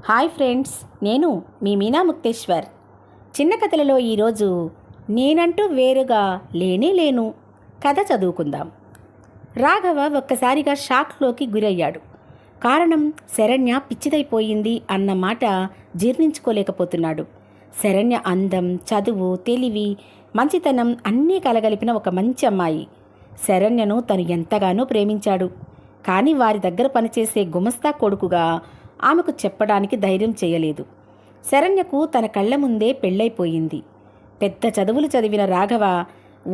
Hi friends, నేను మీ మీనా ముక్తేశ్వర్. చిన్న కథలలో ఈరోజు నేనంటూ వేరుగా లేనే లేను కథ చదువుకుందాం. రాఘవ ఒక్కసారిగా షాక్లోకి గురయ్యాడు. కారణం శరణ్య పిచ్చిదైపోయింది అన్న మాట జీర్ణించుకోలేకపోతున్నాడు. శరణ్య అందం, చదువు, తెలివి, మంచితనం అన్నీ కలగలిపిన ఒక మంచి అమ్మాయి. శరణ్యను తను ఎంతగానో ప్రేమించాడు. కానీ వారి దగ్గర పనిచేసే గుమస్తా కొడుకుగా ఆమెకు చెప్పడానికి ధైర్యం చేయలేదు. శరణ్యకు తన కళ్ల ముందే పెళ్ళైపోయింది. పెద్ద చదువులు చదివిన రాఘవ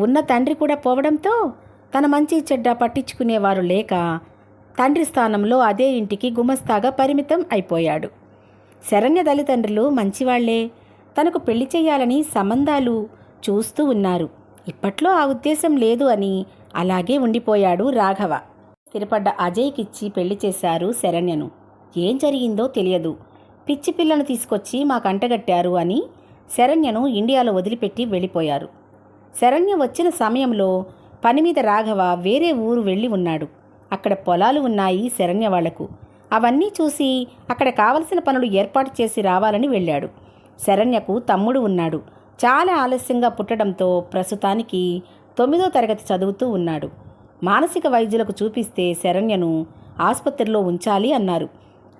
ఉన్న తండ్రి కూడా పోవడంతో తన మంచి చెడ్డ పట్టించుకునేవారు లేక తండ్రి స్థానంలో అదే ఇంటికి గుమస్తాగా పరిమితం అయిపోయాడు. శరణ్య తల్లిదండ్రులు మంచివాళ్లే. తనకు పెళ్లి చేయాలని సంబంధాలు చూస్తూ ఉన్నారు. ఇప్పట్లో ఆ ఉద్దేశం లేదు అని అలాగే ఉండిపోయాడు రాఘవ. స్థిరపడ్డ అజయ్కిచ్చి పెళ్లి చేశారు శరణ్యను. ఏం జరిగిందో తెలియదు. పిచ్చి పిల్లను తీసుకొచ్చి మాకంటగట్టారు అని శరణ్యను ఇండియాలో వదిలిపెట్టి వెళ్ళిపోయారు. శరణ్య వచ్చిన సమయంలో పని మీద రాఘవ వేరే ఊరు వెళ్ళి ఉన్నాడు. అక్కడ పొలాలు ఉన్నాయి శరణ్య వాళ్లకు. అవన్నీ చూసి అక్కడ కావలసిన పనులు ఏర్పాటు చేసి రావాలని వెళ్ళాడు. శరణ్యకు తమ్ముడు ఉన్నాడు. చాలా ఆలస్యంగా పుట్టడంతో ప్రస్తుతానికి 9వ తరగతి చదువుతూ ఉన్నాడు. మానసిక వైద్యులకు చూపిస్తే శరణ్యను ఆసుపత్రిలో ఉంచాలి అన్నారు.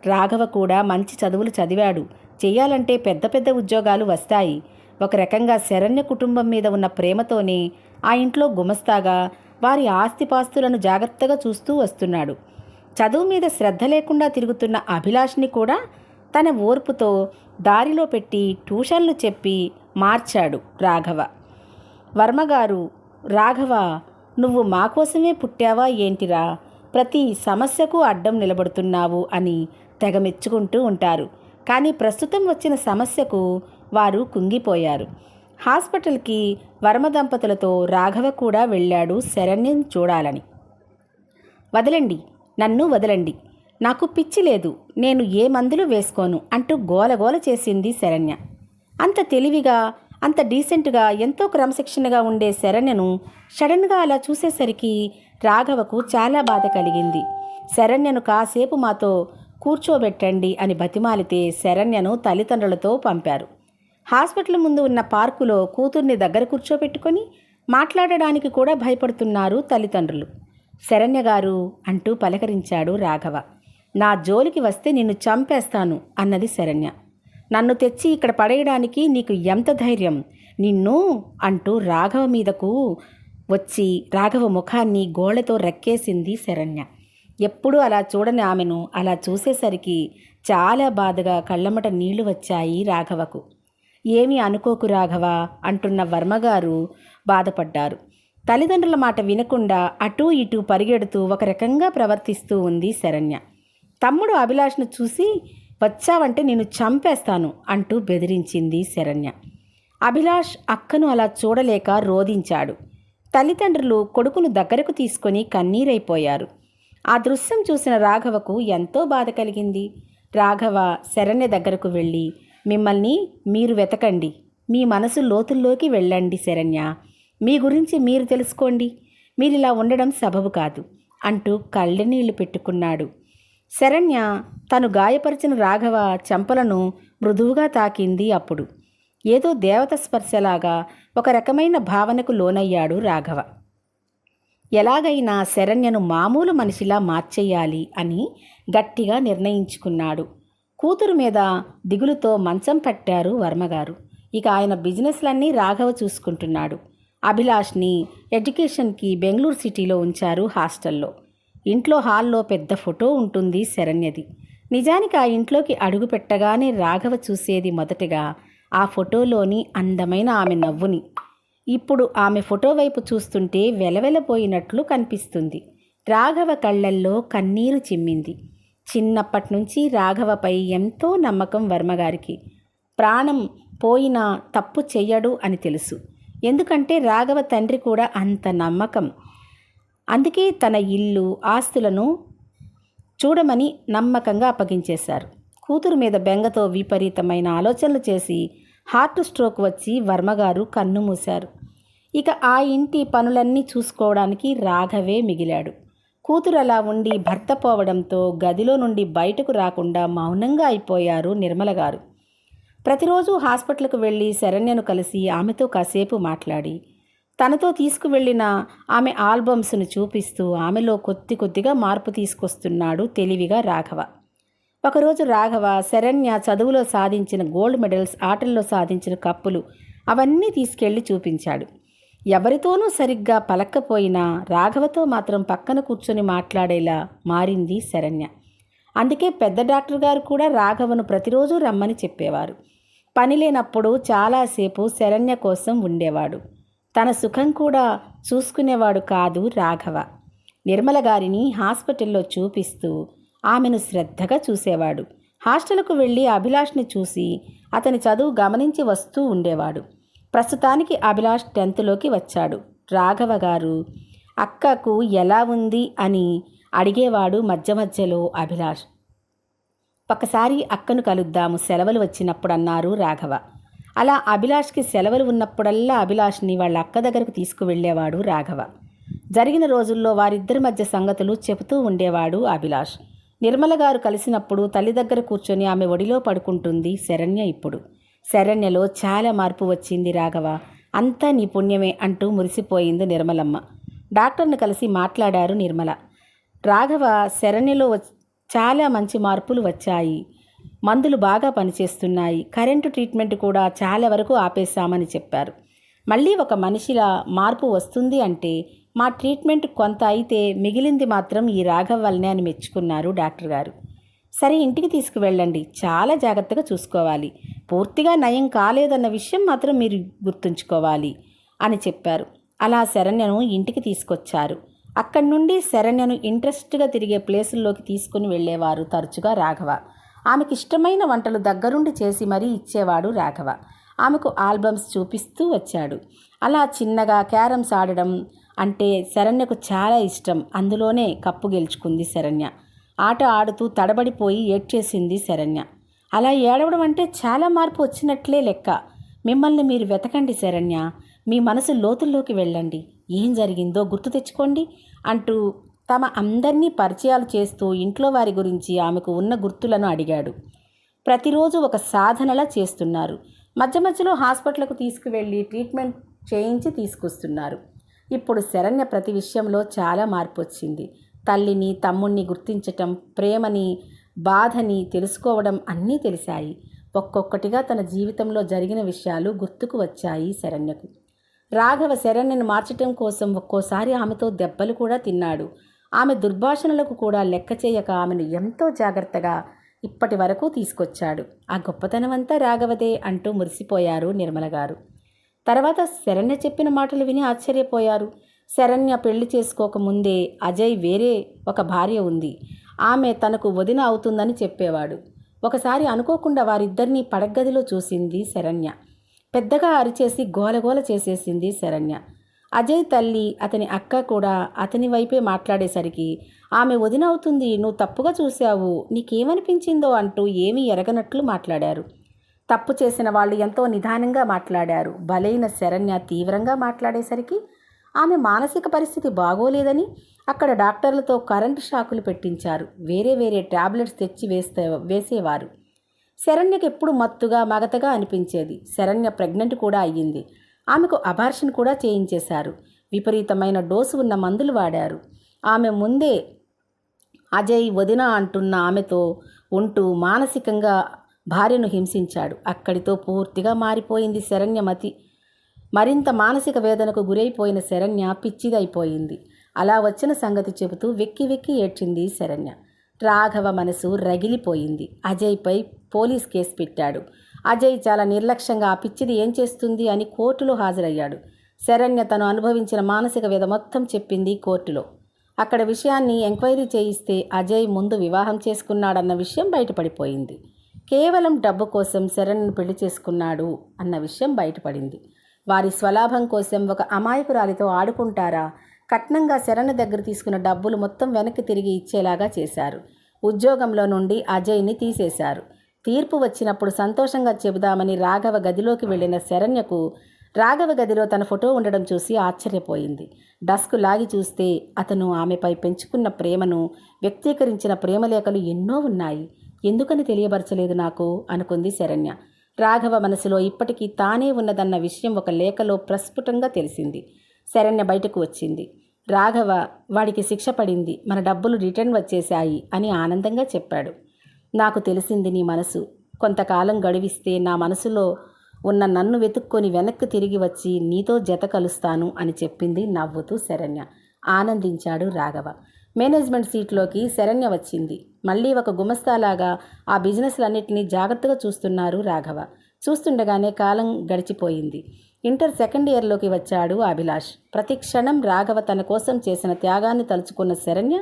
రాఘవ కూడా మంచి చదువులు చదివాడు. చెయ్యాలంటే పెద్ద పెద్ద ఉద్యోగాలు వస్తాయి. ఒక రకంగా శరణ్య కుటుంబం మీద ఉన్న ప్రేమతోనే ఆ ఇంట్లో గుమస్తాగా వారి ఆస్తిపాస్తులను జాగ్రత్తగా చూస్తూ వస్తున్నాడు. చదువు మీద శ్రద్ధ లేకుండా తిరుగుతున్న అభిలాష్ని కూడా తన ఓర్పుతో దారిలో పెట్టి ట్యూషన్లు చెప్పి మార్చాడు రాఘవ. వర్మగారు, రాఘవ, నువ్వు మా కోసమే పుట్టావా ఏంటిరా? ప్రతి సమస్యకు అడ్డం నిలబడుతున్నావు అని తెగ మెచ్చుకుంటూ ఉంటారు. కానీ ప్రస్తుతం వచ్చిన సమస్యకు వారు కుంగిపోయారు. హాస్పిటల్కి వర్మ దంపతులతో రాఘవ కూడా వెళ్ళాడు శరణ్యం చూడాలని. వదలండి, నన్ను వదలండి, నాకు పిచ్చి లేదు, నేను ఏ మందులు వేసుకోను అంటూ గోలగోల చేసింది శరణ్య. అంత తెలివిగా, అంత డీసెంట్గా, ఎంతో క్రమశిక్షణగా ఉండే శరణ్యను సడన్గా అలా చూసేసరికి రాఘవకు చాలా బాధ కలిగింది. శరణ్యను కాసేపు మాతో కూర్చోబెట్టండి అని బతిమాలితే శరణ్యను తల్లిదండ్రులతో పంపారు. హాస్పిటల్ ముందు ఉన్న పార్కులో కూతుర్ని దగ్గర కూర్చోబెట్టుకొని మాట్లాడడానికి కూడా భయపడుతున్నారు తల్లిదండ్రులు. శరణ్య గారు అంటూ పలకరించాడు రాఘవ. నా జోలికి వస్తే నిన్ను చంపేస్తాను అన్నది శరణ్య. నన్ను తెచ్చి ఇక్కడ పడేయడానికి నీకు ఎంత ధైర్యం? నిన్ను అంటూ రాఘవ మీదకు వచ్చి రాఘవ ముఖాన్ని గోళ్లతో రెక్కేసింది శరణ్య. ఎప్పుడూ అలా చూడని ఆమెను అలా చూసేసరికి చాలా బాధగా కళ్ళమట నీళ్లు వచ్చాయి రాఘవకు. ఏమీ అనుకోకు రాఘవ అంటున్న వర్మగారు బాధపడ్డారు. తల్లిదండ్రుల మాట వినకుండా అటూ ఇటూ పరిగెడుతూ ఒక రకంగా ప్రవర్తిస్తూ ఉంది శరణ్య. తమ్ముడు అభిలాష్ను చూసి వచ్చావంటే నిన్ను చంపేస్తాను అంటూ బెదిరించింది శరణ్య. అభిలాష్ అక్కను అలా చూడలేక రోదించాడు. తల్లిదండ్రులు కొడుకును దగ్గరకు తీసుకొని కన్నీరైపోయారు. ఆ దృశ్యం చూసిన రాఘవకు ఎంతో బాధ కలిగింది. రాఘవ శరణ్య దగ్గరకు వెళ్ళి, మిమ్మల్ని మీరు వెతకండి, మీ మనసు లోతుల్లోకి వెళ్ళండి శరణ్య, మీ గురించి మీరు తెలుసుకోండి, మీరిలా ఉండడం సబబు కాదు అంటూ కళ్ళనీళ్లు పెట్టుకున్నాడు. శరణ్య తను గాయపరిచిన రాఘవ చెంపలను మృదువుగా తాకింది. అప్పుడు ఏదో దేవత స్పర్శలాగా ఒక రకమైన భావనకు లోనయ్యాడు రాఘవ. ఎలాగైనా శరణ్యను మామూలు మనిషిలా మార్చేయాలి అని గట్టిగా నిర్ణయించుకున్నాడు. కూతురు మీద దిగులుతో మంచం పట్టారు వర్మగారు. ఇక ఆయన బిజినెస్లన్నీ రాఘవ చూసుకుంటున్నాడు. అభిలాష్ని ఎడ్యుకేషన్కి బెంగళూరు సిటీలో ఉంచారు హాస్టల్లో. ఇంట్లో హాల్లో పెద్ద ఫోటో ఉంటుంది శరణ్యది. నిజానికి ఆ ఇంట్లోకి అడుగు పెట్టగానే రాఘవ చూసేది మొదటగా ఆ ఫోటోలోని అందమైన ఆమె నవ్వుని. ఇప్పుడు ఆమె ఫోటో వైపు చూస్తుంటే వెలవెలపోయినట్లు కనిపిస్తుంది. రాఘవ కళ్ళల్లో కన్నీరు చిమ్మింది. చిన్నప్పటి నుంచి రాఘవపై ఎంతో నమ్మకం వర్మగారికి. ప్రాణం పోయినా తప్పు చెయ్యడు అని తెలుసు. ఎందుకంటే రాఘవ తండ్రి కూడా అంత నమ్మకం. అందుకే తన ఇల్లు, ఆస్తులను చూడమని నమ్మకంగా అప్పగించేశారు. కూతురు మీద బెంగతో విపరీతమైన ఆలోచనలు చేసి హార్ట్ స్ట్రోక్ వచ్చి వర్మగారు కన్ను మూశారు. ఇక ఆ ఇంటి పనులన్నీ చూసుకోవడానికి రాఘవే మిగిలాడు. కూతురు అలా ఉండి భర్త పోవడంతో గదిలో నుండి బయటకు రాకుండా మౌనంగా అయిపోయారు నిర్మల గారు. ప్రతిరోజు హాస్పిటల్కు వెళ్ళి శరణ్యను కలిసి ఆమెతో కాసేపు మాట్లాడి తనతో తీసుకువెళ్ళిన ఆమె ఆల్బమ్స్ను చూపిస్తూ ఆమెలో కొద్దిగా మార్పు తీసుకొస్తున్నాడు తెలివిగా రాఘవ. ఒకరోజు రాఘవ శరణ్య చదువులో సాధించిన గోల్డ్ మెడల్స్, ఆటల్లో సాధించిన కప్పులు అవన్నీ తీసుకెళ్లి చూపించాడు. ఎవరితోనూ సరిగ్గా పలక్కపోయినా రాఘవతో మాత్రం పక్కన కూర్చొని మాట్లాడేలా మారింది శరణ్య. అందుకే పెద్ద డాక్టర్ గారు కూడా రాఘవను ప్రతిరోజు రమ్మని చెప్పేవారు. పని లేనప్పుడు చాలాసేపు శరణ్య కోసం ఉండేవాడు. తన సుఖం కూడా చూసుకునేవాడు కాదు రాఘవ. నిర్మల గారిని హాస్పిటల్లో చూపిస్తూ ఆమెను శ్రద్ధగా చూసేవాడు. హాస్టల్కు వెళ్ళి అభిలాష్ని చూసి అతని చదువు గమనించి వస్తూ ఉండేవాడు. ప్రస్తుతానికి అభిలాష్ 10th వచ్చాడు. రాఘవ గారు అక్కకు ఎలా ఉంది అని అడిగేవాడు మధ్యలో అభిలాష్. ఒకసారి అక్కను కలుద్దాము సెలవులు వచ్చినప్పుడు అన్నారు రాఘవ. అలా అభిలాష్కి సెలవులు ఉన్నప్పుడల్లా అభిలాష్ని వాళ్ళ అక్క దగ్గరకు తీసుకువెళ్ళేవాడు రాఘవ. జరిగిన రోజుల్లో వారిద్దరి మధ్య సంగతులు చెబుతూ ఉండేవాడు అభిలాష్. నిర్మల గారు కలిసినప్పుడు తల్లి దగ్గర కూర్చొని ఆమె ఒడిలో పడుకుంటుంది శరణ్య. ఇప్పుడు శరణ్యలో చాలా మార్పు వచ్చింది రాఘవ, అంతా నీ పుణ్యమే అంటూ మురిసిపోయింది నిర్మలమ్మ. డాక్టర్ని కలిసి మాట్లాడారు నిర్మల. రాఘవ, శరణ్యలో చాలా మంచి మార్పులు వచ్చాయి, మందులు బాగా పనిచేస్తున్నాయి, కరెంటు ట్రీట్మెంట్ కూడా చాలా వరకు ఆపేశామని చెప్పారు. మళ్ళీ ఒక మనిషిలా మార్పు వస్తుంది అంటే మా ట్రీట్మెంట్ కొంత అయితే మిగిలింది మాత్రం ఈ రాఘవ్ వల్లనే అని మెచ్చుకున్నారు డాక్టర్ గారు. సరే, ఇంటికి తీసుకువెళ్ళండి, చాలా జాగ్రత్తగా చూసుకోవాలి, పూర్తిగా నయం కాలేదన్న విషయం మాత్రం మీరు గుర్తుంచుకోవాలి అని చెప్పారు. అలా శరణ్యను ఇంటికి తీసుకొచ్చారు. అక్కడి నుండి శరణ్యను ఇంట్రెస్ట్గా తిరిగే ప్లేసుల్లోకి తీసుకుని వెళ్ళేవారు తరచుగా రాఘవ. ఆమెకి ఇష్టమైన వంటలు దగ్గరుండి చేసి మరీ ఇచ్చేవాడు రాఘవ. ఆమెకు ఆల్బమ్స్ చూపిస్తూ వచ్చాడు. అలా చిన్నగా క్యారమ్స్ ఆడడం అంటే శరణ్యకు చాలా ఇష్టం. అందులోనే కప్పు గెలుచుకుంది శరణ్య. ఆట ఆడుతూ తడబడిపోయి ఏడ్చేసింది శరణ్య. అలా ఏడవడం అంటే చాలా మార్పు వచ్చినట్లే లెక్క. మిమ్మల్ని మీరు వెతకండి శరణ్య, మీ మనసు లోతుల్లోకి వెళ్ళండి, ఏం జరిగిందో గుర్తు తెచ్చుకోండి అంటూ తమ అందరినీ పరిచయాలు చేస్తూ ఇంట్లో వారి గురించి ఆమెకు ఉన్న గుర్తులను అడిగాడు. ప్రతిరోజు ఒక సాధనలా చేస్తున్నారు. మధ్యలో హాస్పిటల్కు తీసుకువెళ్ళి ట్రీట్మెంట్ చేయించి తీసుకొస్తున్నారు. ఇప్పుడు శరణ్య ప్రతి విషయంలో చాలా మార్పు వచ్చింది. తల్లిని, తమ్ముణ్ణి గుర్తించటం, ప్రేమని, బాధని తెలుసుకోవడం అన్నీ తెలిసాయి. ఒక్కొక్కటిగా తన జీవితంలో జరిగిన విషయాలు గుర్తుకు వచ్చాయి శరణ్యకు. రాఘవ శరణ్యను మార్చటం కోసం ఒక్కోసారి ఆమెతో దెబ్బలు కూడా తిన్నాడు. ఆమె దుర్భాషణలకు కూడా లెక్క చేయక ఆమెను ఎంతో జాగ్రత్తగా ఇప్పటి వరకు తీసుకొచ్చాడు. ఆ గొప్పతనమంతా రాఘవదే అంటూ మురిసిపోయారు నిర్మల గారు. తర్వాత శరణ్య చెప్పిన మాటలు విని ఆశ్చర్యపోయారు. శరణ్య పెళ్లి చేసుకోకముందే అజయ్ వేరే ఒక భార్య ఉంది, ఆమె తనకు వదిన అవుతుందని చెప్పేవాడు. ఒకసారి అనుకోకుండా వారిద్దరినీ పడగదిలో చూసింది శరణ్య. పెద్దగా అరిచేసి గోలగోల చేసేసింది శరణ్య. అజయ్ తల్లి, అతని అక్క కూడా అతని వైపే మాట్లాడేసరికి ఆమె వదిన అవుతుంది, నువ్వు తప్పుగా చూశావు, నీకేమనిపించిందో అంటూ ఏమీ ఎరగనట్లు మాట్లాడారు. తప్పు చేసిన వాళ్ళు ఎంతో నిదానంగా మాట్లాడారు. బలైన శరణ్య తీవ్రంగా మాట్లాడేసరికి ఆమె మానసిక పరిస్థితి బాగోలేదని అక్కడ డాక్టర్లతో కరెంటు షాకులు పెట్టించారు. వేరే టాబ్లెట్స్ తెచ్చి వేసేవారు. శరణ్యకి ఎప్పుడు మత్తుగా మగతగా అనిపించేది. శరణ్య ప్రెగ్నెంట్ కూడా అయ్యింది. ఆమెకు అబార్షన్ కూడా చేయించేశారు. విపరీతమైన డోసు ఉన్న మందులు వాడారు. ఆమె ముందే అజయ్ వదిన అంటున్న ఆమెతో ఉంటూ మానసికంగా భార్యను హింసించాడు. అక్కడితో పూర్తిగా మారిపోయింది శరణ్య మతి. మరింత మానసిక వేదనకు గురైపోయిన శరణ్య పిచ్చిదైపోయింది. అలా వచ్చిన సంగతి చెబుతూ వెక్కి ఏడ్చింది శరణ్య. రాఘవ మనసు రగిలిపోయింది. అజయ్పై పోలీస్ కేసు పెట్టాడు. అజయ్ చాలా నిర్లక్ష్యంగా ఆ పిచ్చిది ఏం చేస్తుంది అని కోర్టులో హాజరయ్యాడు. శరణ్య తను అనుభవించిన మానసిక వేద మొత్తం చెప్పింది కోర్టులో. అక్కడ విషయాన్ని ఎంక్వైరీ చేయిస్తే అజయ్ ముందు వివాహం చేసుకున్నాడన్న విషయం బయటపడిపోయింది. కేవలం డబ్బు కోసం శరణ్యను పెళ్లి చేసుకున్నాడు అన్న విషయం బయటపడింది. వారి స్వలాభం కోసం ఒక అమాయకురాలితో ఆడుకుంటారా? కట్నంగా శరణ్య దగ్గర తీసుకున్న డబ్బులు మొత్తం వెనక్కి తిరిగి ఇచ్చేలాగా చేశారు. ఉద్యోగంలో నుండి అజయ్ని తీసేశారు. తీర్పు వచ్చినప్పుడు సంతోషంగా చెబుదామని రాఘవ గదిలోకి వెళ్ళిన శరణ్యకు రాఘవ గదిలో తన ఫోటో ఉండడం చూసి ఆశ్చర్యపోయింది. డస్క్ లాగి చూస్తే అతను ఆమెపై పెంచుకున్న ప్రేమను వ్యక్తీకరించిన ప్రేమలేఖలు ఎన్నో ఉన్నాయి. ఎందుకని తెలియబరచలేదు నాకు అనుకుంది శరణ్య. రాఘవ మనసులో ఇప్పటికీ తానే ఉన్నదన్న విషయం ఒక లేఖలో ప్రస్ఫుటంగా తెలిసింది. శరణ్య బయటకు వచ్చింది. రాఘవ, వాడికి శిక్ష పడింది, మన డబ్బులు రిటర్న్ వచ్చేశాయి అని ఆనందంగా చెప్పాడు. నాకు తెలిసింది నీ మనసు. కొంతకాలం గడివిస్తే నా మనసులో ఉన్న నన్ను వెతుక్కొని వెనక్కి తిరిగి వచ్చి నీతో జత కలుస్తాను అని చెప్పింది నవ్వుతూ శరణ్య. ఆనందించాడు రాఘవ. మేనేజ్మెంట్ సీట్లోకి శరణ్య వచ్చింది. మళ్ళీ ఒక గుమస్తాలాగా ఆ బిజినెస్లన్నింటినీ జాగ్రత్తగా చూస్తున్నారు రాఘవ. చూస్తుండగానే కాలం గడిచిపోయింది. ఇంటర్ సెకండ్ ఇయర్లోకి వచ్చాడు అభిలాష్. ప్రతి క్షణం రాఘవ తన కోసం చేసిన త్యాగాన్ని తలుచుకున్న శరణ్య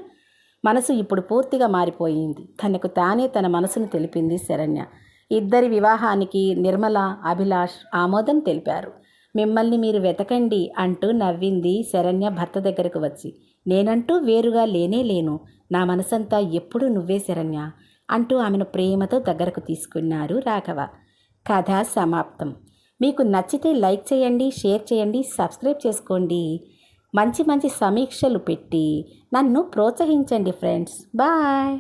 మనసు ఇప్పుడు పూర్తిగా మారిపోయింది. తనకు తానే తన మనసును తెలిపింది శరణ్య. ఇద్దరి వివాహానికి నిర్మల, అభిలాష్ ఆమోదం తెలిపారు. మిమ్మల్ని మీరు వెతకండి అంటూ నవ్వింది శరణ్య భర్త దగ్గరకు వచ్చి. నేనంటూ వేరుగా లేనే లేను, నా మనసంతా ఎప్పుడూ నువ్వే శరణ్య అంటూ ఆమెను ప్రేమతో దగ్గరకు తీసుకున్నారు రాఘవ. కథ సమాప్తం. మీకు నచ్చితే లైక్ చేయండి, షేర్ చేయండి, సబ్స్క్రైబ్ చేసుకోండి. మంచి మంచి సమీక్షలు పెట్టి నన్ను ప్రోత్సహించండి ఫ్రెండ్స్. బాయ్.